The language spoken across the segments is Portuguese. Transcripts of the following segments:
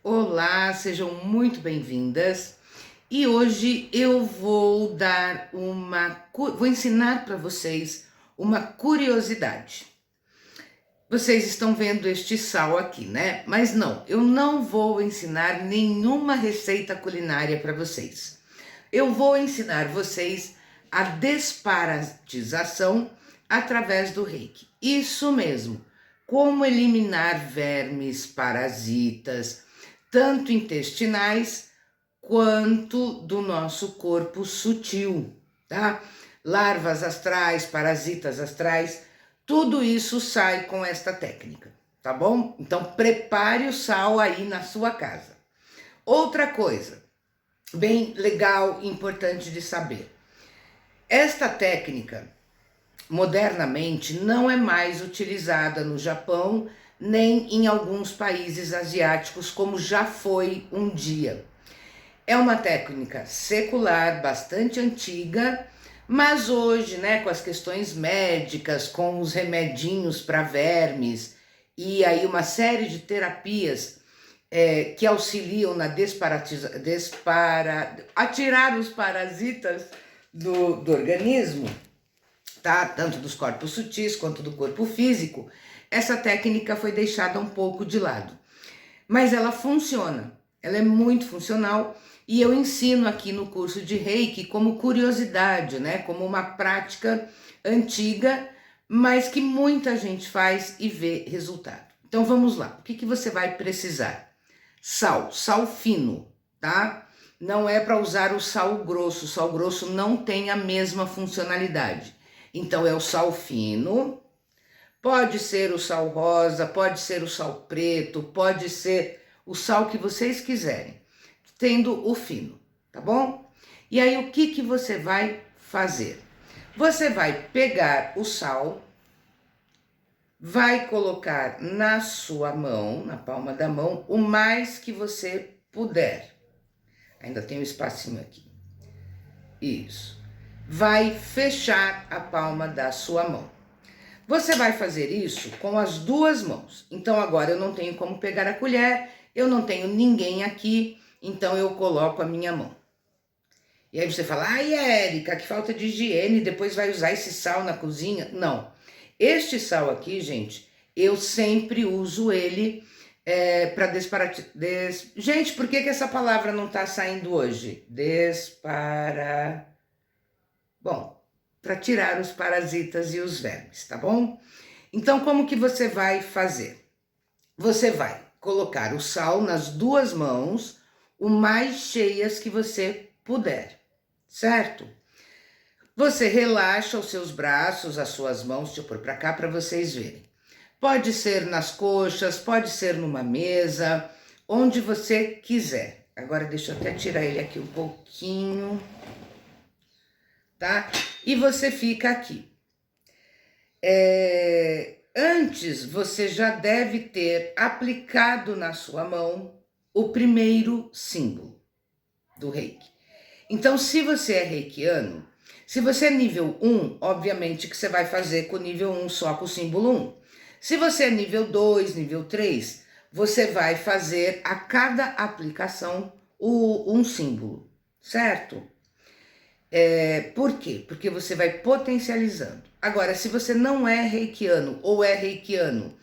Olá, sejam muito bem-vindas. E hoje eu vou vou ensinar para vocês uma curiosidade. Vocês estão vendo este sal aqui, né? Mas não, eu não vou ensinar nenhuma receita culinária para vocês. Eu vou ensinar vocês a desparasitização através do Reiki. Isso mesmo, como eliminar vermes, parasitas, tanto intestinais quanto do nosso corpo sutil, tá? Larvas astrais, parasitas astrais, tudo isso sai com esta técnica, tá bom? Então prepare o sal aí na sua casa. Outra coisa, bem legal e importante de saber. Esta técnica, modernamente, não é mais utilizada no Japão, nem em alguns países asiáticos, como já foi um dia. É uma técnica secular, bastante antiga, mas hoje, né, com as questões médicas, com os remedinhos para vermes e aí uma série de terapias que auxiliam na atirar os parasitas do organismo, tá? Tanto dos corpos sutis quanto do corpo físico, essa técnica foi deixada um pouco de lado. Mas ela funciona, ela é muito funcional e eu ensino aqui no curso de Reiki como curiosidade, né? Como uma prática antiga, mas que muita gente faz e vê resultado. Então vamos lá, o que você vai precisar? Sal fino, tá? Não é para usar o sal grosso não tem a mesma funcionalidade. Então é o sal fino, pode ser o sal rosa, pode ser o sal preto, pode ser o sal que vocês quiserem, tendo o fino, tá bom? E aí o que você vai fazer? Você vai pegar o sal, vai colocar na sua mão, na palma da mão, o mais que você puder. Ainda tem um espacinho aqui. Isso. Vai fechar a palma da sua mão. Você vai fazer isso com as duas mãos. Então agora eu não tenho como pegar a colher, eu não tenho ninguém aqui, então eu coloco a minha mão. E aí você fala, ai Érica, que falta de higiene, depois vai usar esse sal na cozinha? Não. Este sal aqui, gente, eu sempre uso ele para Gente, por que essa palavra não tá saindo hoje? Bom, para tirar os parasitas e os vermes, tá bom? Então, como que você vai fazer? Você vai colocar o sal nas duas mãos, o mais cheias que você puder, certo? Você relaxa os seus braços, as suas mãos, deixa eu pôr para cá para vocês verem. Pode ser nas coxas, pode ser numa mesa, onde você quiser. Agora deixa eu até tirar ele aqui um pouquinho, tá? E você fica aqui. Antes, você já deve ter aplicado na sua mão o primeiro símbolo do Reiki. Então, se você é reikiano, se você é nível 1, obviamente que você vai fazer com o nível 1 só com o símbolo 1. Se você é nível 2, nível 3, você vai fazer a cada aplicação um símbolo, certo? Por quê? Porque você vai potencializando. Agora, se você não é reikiano ou é reikiano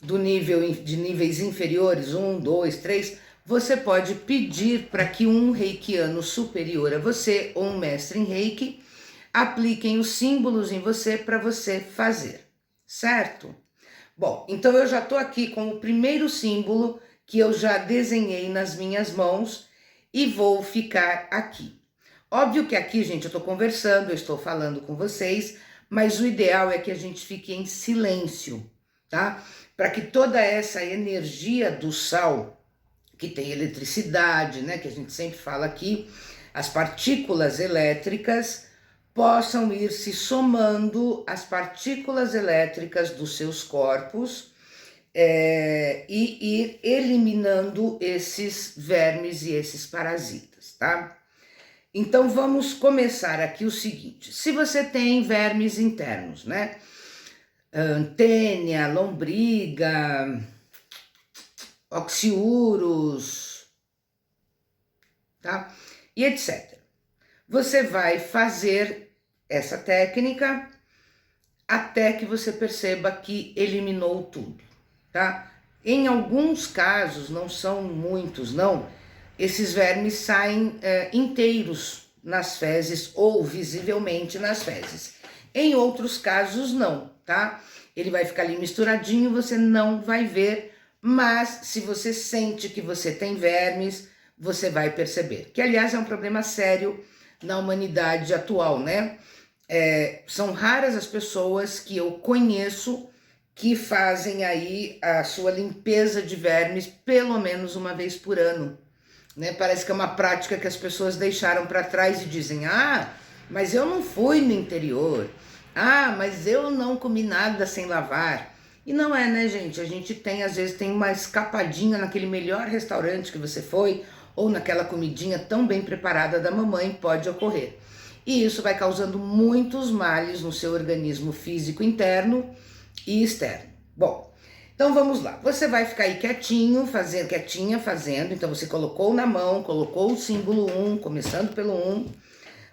de níveis inferiores, 1, 2, 3, você pode pedir para que um reikiano superior a você ou um mestre em reiki apliquem os símbolos em você para você fazer, certo? Bom, então eu já estou aqui com o primeiro símbolo que eu já desenhei nas minhas mãos e vou ficar aqui. Óbvio que aqui, gente, eu estou conversando, eu estou falando com vocês, mas o ideal é que a gente fique em silêncio, tá? Para que toda essa energia do sal, que tem eletricidade, né, que a gente sempre fala aqui, as partículas elétricas possam ir se somando às partículas elétricas dos seus corpos e ir eliminando esses vermes e esses parasitas, tá? Então vamos começar aqui o seguinte, se você tem vermes internos, né? Tênia, lombriga, oxiúros, tá? E etc. Você vai fazer essa técnica até que você perceba que eliminou tudo, tá? Em alguns casos, não são muitos não, esses vermes saem inteiros nas fezes ou visivelmente nas fezes. Em outros casos não, tá? Ele vai ficar ali misturadinho, você não vai ver, mas se você sente que você tem vermes, você vai perceber. Que aliás é um problema sério na humanidade atual, né? São raras as pessoas que eu conheço que fazem aí a sua limpeza de vermes pelo menos uma vez por ano, né? Parece que é uma prática que as pessoas deixaram para trás e dizem: ah, mas eu não fui no interior, ah, mas eu não comi nada sem lavar. E não é, né, gente? A gente tem, às vezes, tem uma escapadinha naquele melhor restaurante que você foi, ou naquela comidinha tão bem preparada da mamãe, pode ocorrer. E isso vai causando muitos males no seu organismo físico interno e externo. Bom, então vamos lá. Você vai ficar aí quietinho, quietinha fazendo. Então você colocou na mão, colocou o símbolo 1, começando pelo 1.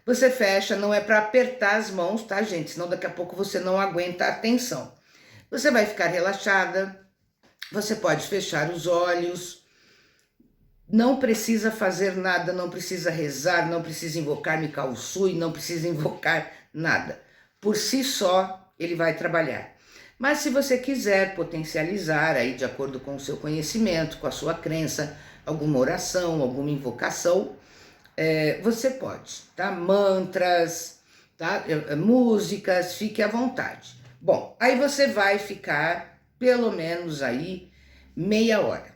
Você fecha, não é para apertar as mãos, tá, gente? Senão daqui a pouco você não aguenta a tensão. Você vai ficar relaxada, você pode fechar os olhos, não precisa fazer nada, não precisa rezar, não precisa invocar Mikao Usui, não precisa invocar nada. Por si só, ele vai trabalhar. Mas se você quiser potencializar aí de acordo com o seu conhecimento, com a sua crença, alguma oração, alguma invocação, você pode, tá? Mantras, tá? Músicas, fique à vontade. Bom, aí você vai ficar pelo menos aí meia hora.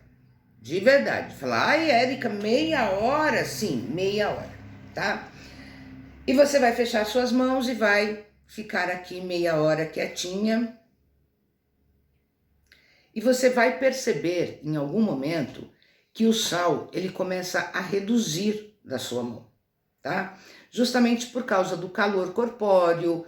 De verdade. Falar, ai, Érica, meia hora? Sim, meia hora, tá? E você vai fechar suas mãos e vai ficar aqui meia hora quietinha. E você vai perceber em algum momento que o sal, ele começa a reduzir da sua mão, tá? Justamente por causa do calor corpóreo,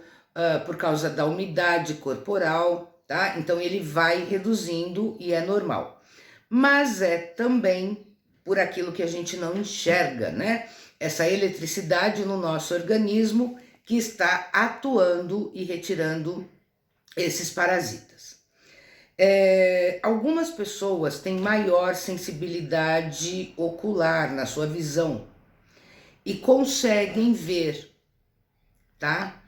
por causa da umidade corporal, tá? Então ele vai reduzindo e é normal. Mas é também por aquilo que a gente não enxerga, né? Essa eletricidade no nosso organismo que está atuando e retirando esses parasitas. Algumas pessoas têm maior sensibilidade ocular na sua visão e conseguem ver, tá?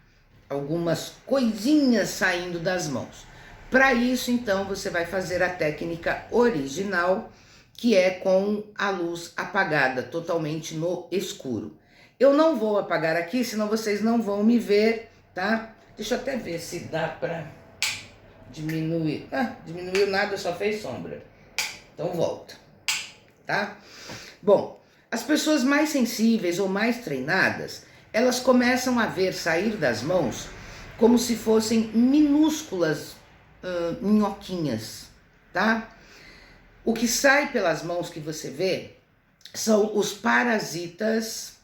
Algumas coisinhas saindo das mãos. Para isso, então, você vai fazer a técnica original, que é com a luz apagada, totalmente no escuro. Eu não vou apagar aqui, senão vocês não vão me ver, tá? Deixa eu até ver se dá para diminuir. Ah, diminuiu nada, só fez sombra. Então volta, tá? Bom, as pessoas mais sensíveis ou mais treinadas, elas começam a ver sair das mãos como se fossem minúsculas minhoquinhas, tá? O que sai pelas mãos que você vê são os parasitas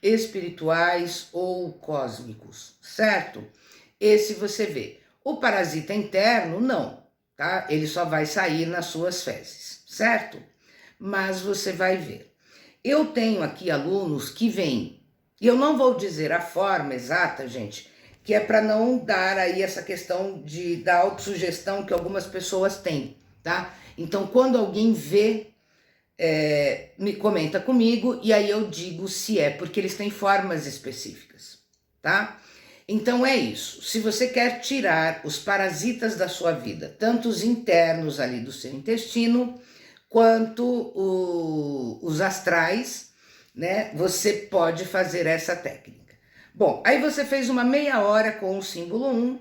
espirituais ou cósmicos, certo? Esse você vê. O parasita interno, não, tá? Ele só vai sair nas suas fezes, certo? Mas você vai ver. Eu tenho aqui alunos que vêm, e eu não vou dizer a forma exata, gente, que é para não dar aí essa questão da autossugestão que algumas pessoas têm, tá? Então, quando alguém vê, me comenta comigo e aí eu digo se é, porque eles têm formas específicas, tá? Então é isso. Se você quer tirar os parasitas da sua vida, tanto os internos ali do seu intestino, quanto os astrais, né? Você pode fazer essa técnica. Bom, aí você fez uma meia hora com o símbolo 1,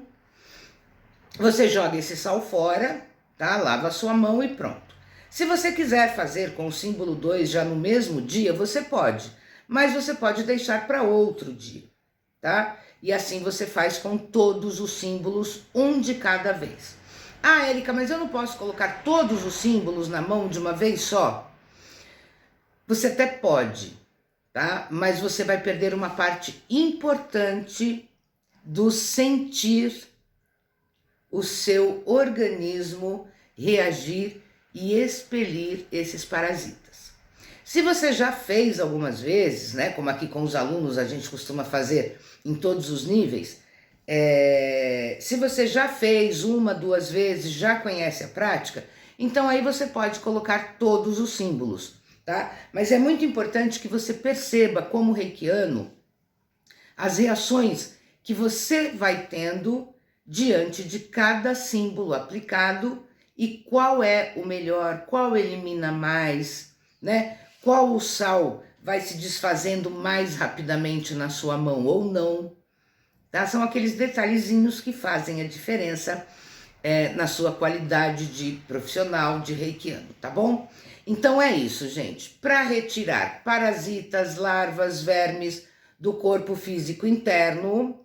você joga esse sal fora, tá? Lava a sua mão e pronto. Se você quiser fazer com o símbolo 2 já no mesmo dia, você pode, mas você pode deixar para outro dia, tá? E assim você faz com todos os símbolos, um de cada vez. Ah, Érica, mas eu não posso colocar todos os símbolos na mão de uma vez só? Você até pode, tá? Mas você vai perder uma parte importante do sentir o seu organismo reagir e expelir esses parasitas. Se você já fez algumas vezes, né, como aqui com os alunos a gente costuma fazer em todos os níveis, se você já fez 1, 2 vezes, já conhece a prática, então aí você pode colocar todos os símbolos, tá? Mas é muito importante que você perceba como reikiano as reações que você vai tendo diante de cada símbolo aplicado e qual é o melhor, qual elimina mais, né? Qual o sal vai se desfazendo mais rapidamente na sua mão ou não, tá? São aqueles detalhezinhos que fazem a diferença na sua qualidade de profissional, de reikiano, tá bom? Então é isso, gente. Para retirar parasitas, larvas, vermes do corpo físico interno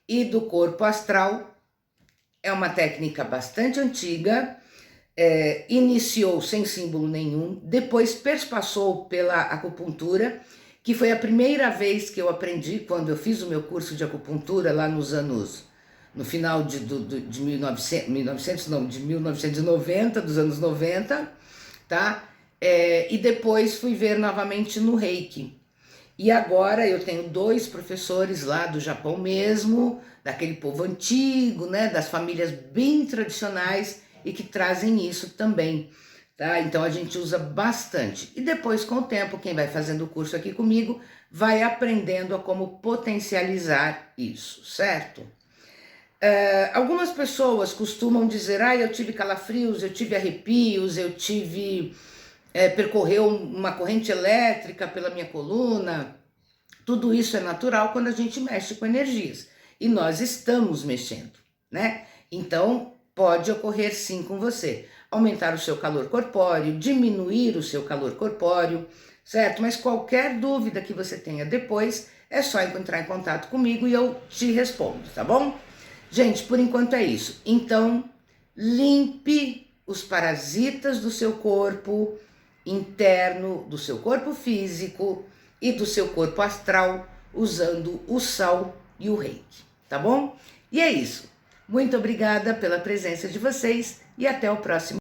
e do corpo astral, é uma técnica bastante antiga, iniciou sem símbolo nenhum, depois perspassou pela acupuntura, que foi a primeira vez que eu aprendi quando eu fiz o meu curso de acupuntura lá nos anos, no final de 1990, dos anos 90, tá? E depois fui ver novamente no Reiki. E agora eu tenho 2 professores lá do Japão mesmo, daquele povo antigo, né, das famílias bem tradicionais e que trazem isso também, tá? Então a gente usa bastante. E depois, com o tempo, quem vai fazendo o curso aqui comigo vai aprendendo a como potencializar isso, certo? Algumas pessoas costumam dizer, eu tive calafrios, eu tive arrepios, eu tive... percorreu uma corrente elétrica pela minha coluna. Tudo isso é natural quando a gente mexe com energias. E nós estamos mexendo, né? Então, pode ocorrer sim com você. Aumentar o seu calor corpóreo, diminuir o seu calor corpóreo, certo? Mas qualquer dúvida que você tenha depois, é só entrar em contato comigo e eu te respondo, tá bom? Gente, por enquanto é isso. Então, limpe os parasitas do seu corpo interno, do seu corpo físico e do seu corpo astral, usando o sal e o reiki, tá bom? E é isso. Muito obrigada pela presença de vocês e até o próximo.